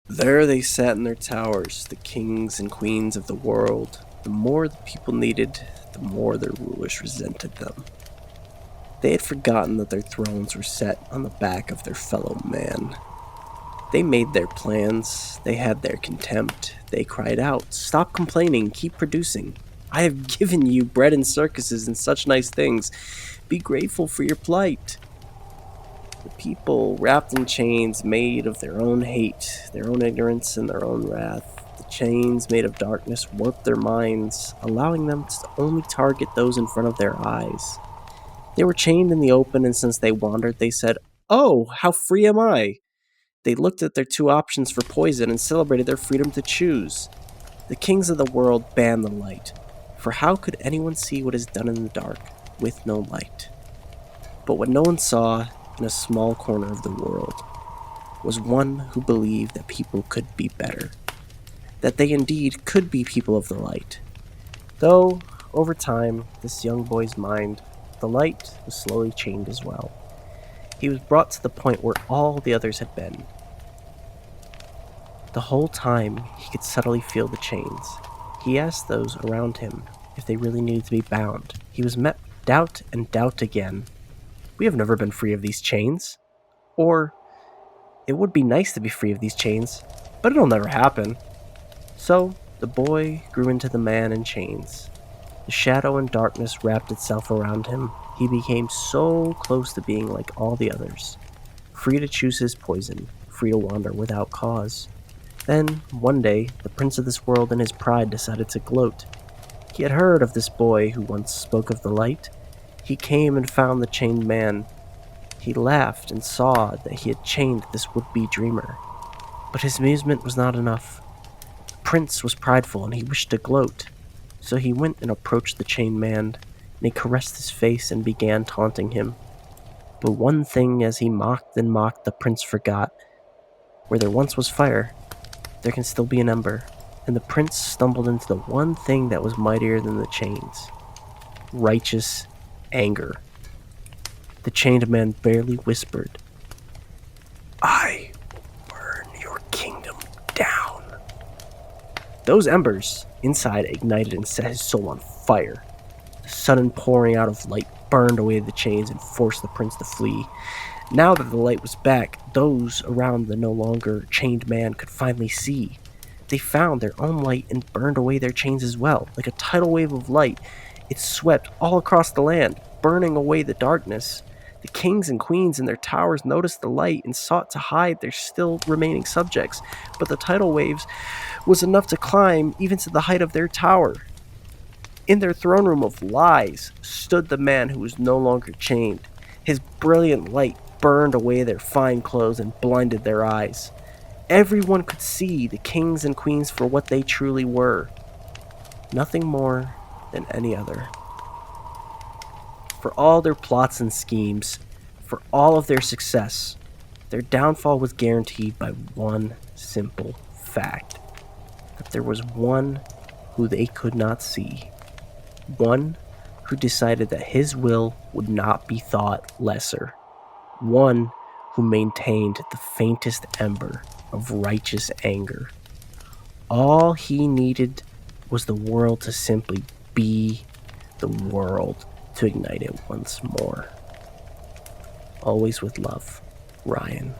There they sat in their towers, the kings and queens of the world. The more the people needed, the more their rulers resented them. They had forgotten that their thrones were set on the back of their fellow man. They made their plans, they had their contempt, they cried out, "Stop complaining, keep producing. I have given you bread and circuses and such nice things. Be grateful for your plight." The people, wrapped in chains made of their own hate, their own ignorance, and their own wrath. The chains made of darkness warped their minds, allowing them to only target those in front of their eyes. They were chained in the open, and since they wandered, they said, "Oh, how free am I!" They looked at their two options for poison and celebrated their freedom to choose. The kings of the world banned the light, for how could anyone see what is done in the dark with no light? But what no one saw in a small corner of the world was one who believed that people could be better, that they indeed could be people of the light. Though, over time, this young boy's mind, the light, was slowly chained as well. He was brought to the point where all the others had been. The whole time, he could subtly feel the chains. He asked those around him if they really needed to be bound. He was met with doubt and doubt again. "We have never been free of these chains." Or, "It would be nice to be free of these chains, but it'll never happen." So, the boy grew into the man in chains. The shadow and darkness wrapped itself around him. He became so close to being like all the others, free to choose his poison, free to wander without cause. Then, one day, the prince of this world in his pride decided to gloat. He had heard of this boy who once spoke of the light. He came and found the chained man. He laughed and saw that he had chained this would-be dreamer. But his amusement was not enough. The prince was prideful and he wished to gloat. So he went and approached the chained man, and he caressed his face and began taunting him. But one thing as he mocked and mocked, the prince forgot. Where there once was fire, there can still be an ember. And the prince stumbled into the one thing that was mightier than the chains: righteous anger. The chained man barely whispered, "I will burn your kingdom down." Those embers inside ignited and set his soul on fire. The sudden pouring out of light burned away the chains and forced the prince to flee. Now that the light was back, those around the no longer chained man could finally see. They found their own light and burned away their chains as well. Like a tidal wave of light, it swept all across the land, burning away the darkness. The kings and queens in their towers noticed the light and sought to hide their still remaining subjects, but the tidal waves was enough to climb even to the height of their tower. In their throne room of lies stood the man who was no longer chained. His brilliant light burned away their fine clothes and blinded their eyes. Everyone could see the kings and queens for what they truly were, nothing more than any other. For all their plots and schemes, for all of their success, their downfall was guaranteed by one simple fact: that there was one who they could not see, one who decided that his will would not be thought lesser, one who maintained the faintest ember of righteous anger. All he needed was the world to simply be the world to ignite it once more. Always with love, Ryan.